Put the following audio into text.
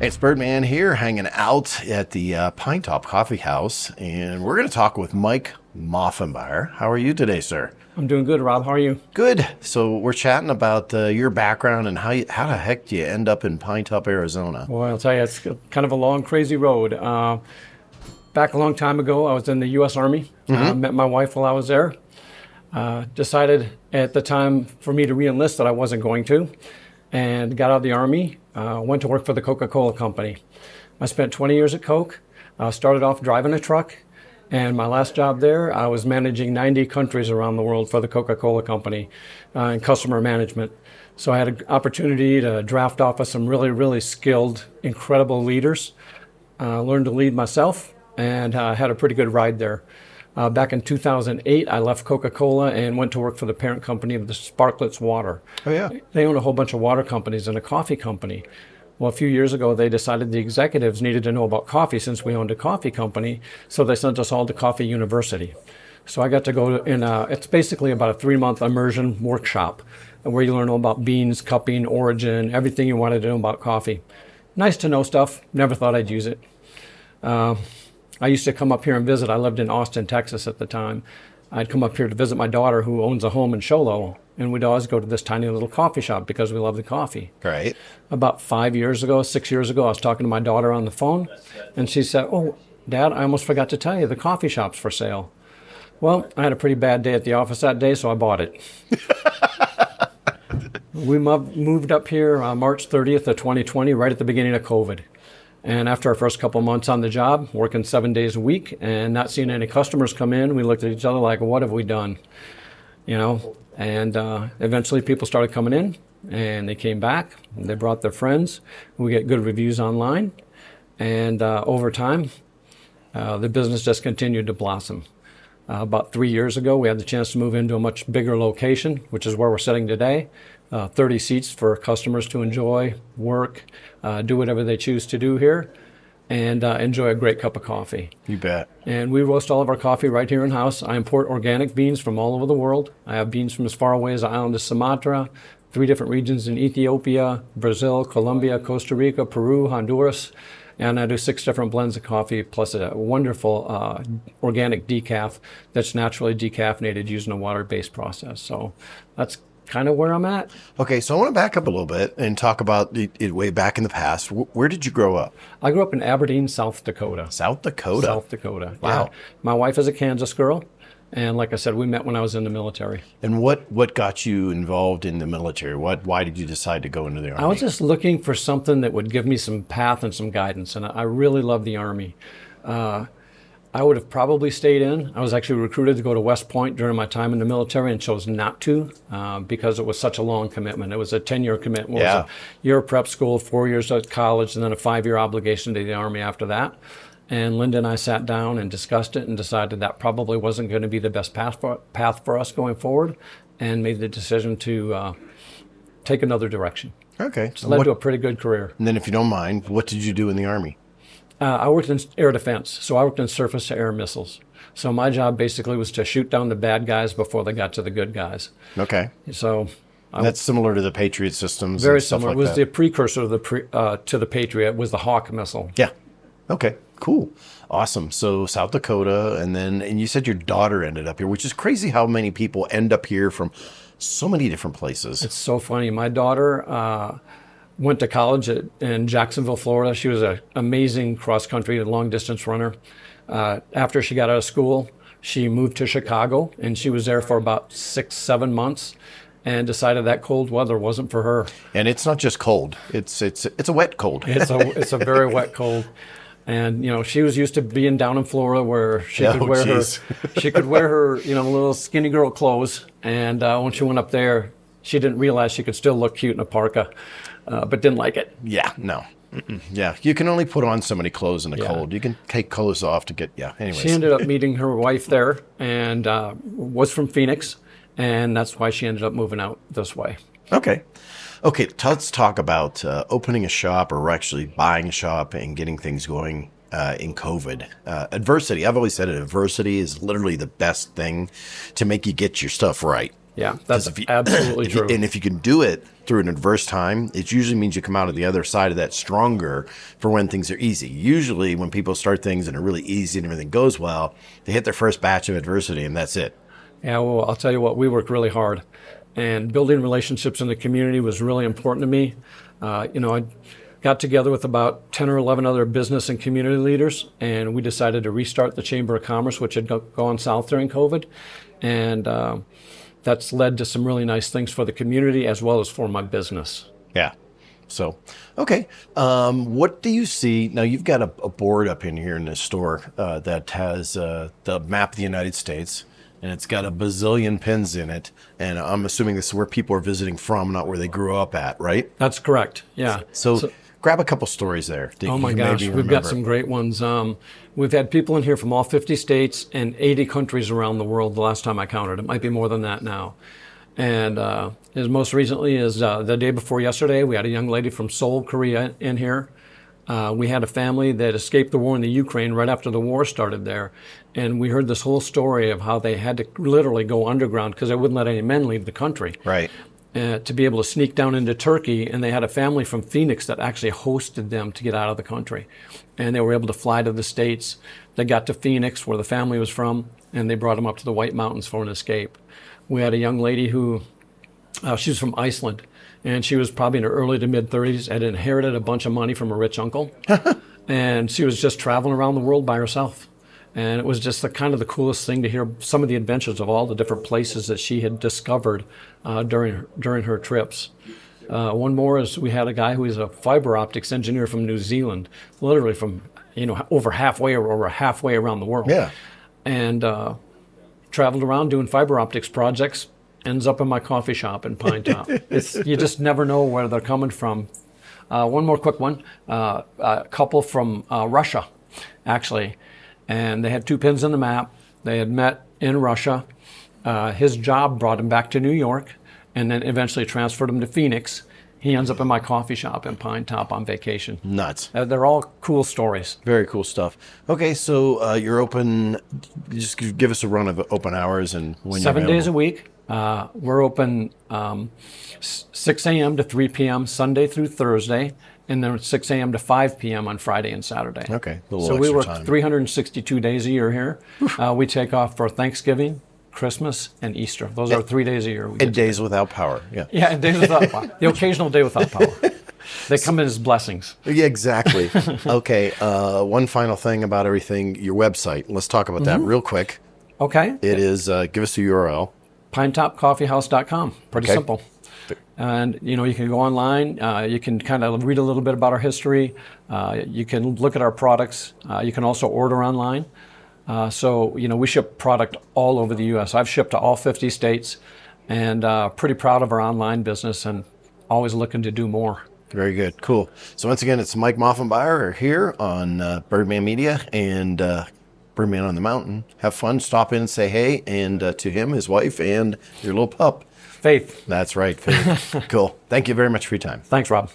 It's Birdman here, hanging out at the Pinetop Coffee House, and we're going to talk with Mike Moffenbier. How are you today, sir? I'm doing good, Rob. How are you? Good. So we're chatting about your background and how the heck do you end up in Pinetop, Arizona? Well, I'll tell you, it's kind of a long, crazy road. Back a long time ago, I was in the U.S. Army. Met my wife while I was there. Decided at the time for me to re-enlist that I wasn't going to, and got out of the Army. Went to work for the Coca-Cola Company. I spent 20 years at Coke. Started off driving a truck, and my last job there, I was managing 90 countries around the world for the Coca-Cola Company in customer management. So I had an opportunity to draft off of some really, really skilled, incredible leaders. Learned to lead myself, and had a pretty good ride there. Back in 2008, I left Coca-Cola and went to work for the parent company of the Sparkletts Water. Oh, yeah. They own a whole bunch of water companies and a coffee company. Well, a few years ago, they decided the executives needed to know about coffee since we owned a coffee company, so they sent us all to Coffee University. So I got to go in it's basically about a 3-month immersion workshop where you learn all about beans, cupping, origin, everything you wanted to know about coffee. Nice to know stuff. Never thought I'd use it. I used to come up here and visit. I lived in Austin, Texas at the time. I'd come up here to visit my daughter who owns a home in Show Low, and we'd always go to this tiny little coffee shop because we love the coffee. Right. About 6 years ago, I was talking to my daughter on the phone, and she said, "Oh, Dad, I almost forgot to tell you, the coffee shop's for sale." Well, I had a pretty bad day at the office that day, so I bought it. We moved up here March 30th of 2020, right at the beginning of COVID. And after our first couple months on the job, working 7 days a week and not seeing any customers come in, we looked at each other like, what have we done? You know, and eventually people started coming in, and they came back, and they brought their friends. We get good reviews online, and over time, the business just continued to blossom. About 3 years ago, we had the chance to move into a much bigger location, which is where we're sitting today. 30 seats for customers to enjoy, work, do whatever they choose to do here, and enjoy a great cup of coffee. You bet. And we roast all of our coffee right here in-house. I import organic beans from all over the world. I have beans from as far away as the island of Sumatra, 3 different regions in Ethiopia, Brazil, Colombia, Costa Rica, Peru, Honduras, and I do 6 different blends of coffee, plus a wonderful organic decaf that's naturally decaffeinated using a water-based process. So that's kind of where I'm at. Okay, so I want to back up a little bit and talk about it way back in the past. Where did you grow up? I grew up in Aberdeen, South Dakota. South Dakota? South Dakota. Wow. Yeah. My wife is a Kansas girl, and like I said, we met when I was in the military. And what got you involved in the military? Why did you decide to go into the Army? I was just looking for something that would give me some path and some guidance, and I really love the Army. I would have probably stayed in. I was actually recruited to go to West Point during my time in the military and chose not to because it was such a long commitment. It was a 10-year commitment. Yeah. It was a year of prep school, 4 years at college, and then a 5-year obligation to the Army after that. And Linda and I sat down and discussed it and decided that probably wasn't going to be the best path for us going forward, and made the decision to take another direction. Okay. It's led to a pretty good career. And then if you don't mind, what did you do in the Army? I worked in air defense, so I worked in surface-to-air missiles. So my job basically was to shoot down the bad guys before they got to the good guys. Okay. So That's similar to the Patriot systems. Very and stuff similar. Like It was that. the precursor to the Patriot, was the Hawk missile. Yeah. Okay. Cool. Awesome. So South Dakota, and you said your daughter ended up here, which is crazy how many people end up here from so many different places. It's so funny. My daughter went to college in Jacksonville, Florida. She was an amazing cross-country long-distance runner. After she got out of school, she moved to Chicago, and she was there for about 6-7 months and decided that cold weather wasn't for her. And it's not just cold. It's a wet cold. It's a very wet cold. And, you know, she was used to being down in Florida where she could wear her little skinny girl clothes. And when she went up there, she didn't realize she could still look cute in a parka. But didn't like it. Yeah, no. Mm-mm. Yeah, you can only put on so many clothes in the cold. You can take clothes off to get, anyways. She ended up meeting her wife there and was from Phoenix, and that's why she ended up moving out this way. Okay, let's talk about opening a shop or actually buying a shop and getting things going in COVID. Adversity, I've always said it, adversity is literally the best thing to make you get your stuff right. Yeah, that's If you- absolutely true. And if you can do it through an adverse time, it usually means you come out of the other side of that stronger for when things are easy. Usually when people start things and are really easy and everything goes well, they hit their first batch of adversity and that's it. Yeah, well, I'll tell you what, we worked really hard, and building relationships in the community was really important to me. I got together with about 10 or 11 other business and community leaders, and we decided to restart the Chamber of Commerce, which had gone south during COVID, and that's led to some really nice things for the community as well as for my business. Yeah. So, okay. What do you see? Now, you've got a board up in here in this store that has the map of the United States, and it's got a bazillion pins in it. And I'm assuming this is where people are visiting from, not where they grew up at, right? That's correct, yeah. So grab a couple stories there. Oh my gosh, we've got some great ones. We've had people in here from all 50 states and 80 countries around the world the last time I counted. It might be more than that now. And as most recently as the day before yesterday, we had a young lady from Seoul, Korea in here. We had a family that escaped the war in the Ukraine right after the war started there. And we heard this whole story of how they had to literally go underground because they wouldn't let any men leave the country. Right. To be able to sneak down into Turkey, and they had a family from Phoenix that actually hosted them to get out of the country. And they were able to fly to the States. They got to Phoenix, where the family was from, and they brought them up to the White Mountains for an escape. We had a young lady who, she was from Iceland, and she was probably in her early to mid-30s, had inherited a bunch of money from a rich uncle, and she was just traveling around the world by herself. And it was just the coolest thing to hear some of the adventures of all the different places that she had discovered during her trips. One more is we had a guy who is a fiber optics engineer from New Zealand, literally from over halfway around the world. Yeah. And traveled around doing fiber optics projects. Ends up in my coffee shop in Pinetop. You just never know where they're coming from. One more quick one. A couple from Russia, actually. And they had 2 pins in the map. They had met in Russia. His job brought him back to New York and then eventually transferred him to Phoenix. He ends up in my coffee shop in Pinetop on vacation. Nuts. They're all cool stories. Very cool stuff. Okay, so you're open. Just give us a run of open hours and when 7 you're days a week. We're open 6 a.m. to 3 p.m. Sunday through Thursday, and then 6 a.m. to 5 p.m. on Friday and Saturday. Okay, so we work 362 days a year here. We take off for Thanksgiving, Christmas, and Easter. Those are 3 days a year. And days without power. Yeah. Yeah, and days without power. The occasional day without power. They come in as blessings. Yeah, exactly. Okay, one final thing about everything, your website. Let's talk about that real quick. Okay. It is, give us the URL. Pinetopcoffeehouse.com. Pretty simple. And, you can go online. You can kind of read a little bit about our history. You can look at our products. You can also order online. We ship product all over the U.S. I've shipped to all 50 states, and pretty proud of our online business and always looking to do more. Very good. Cool. So once again, it's Mike Moffenbier here on Birdman Media and Birdman on the Mountain. Have fun. Stop in and say hey. And to him, his wife, and your little pup. Faith. That's right, Faith. Cool. Thank you very much for your time. Thanks, Rob.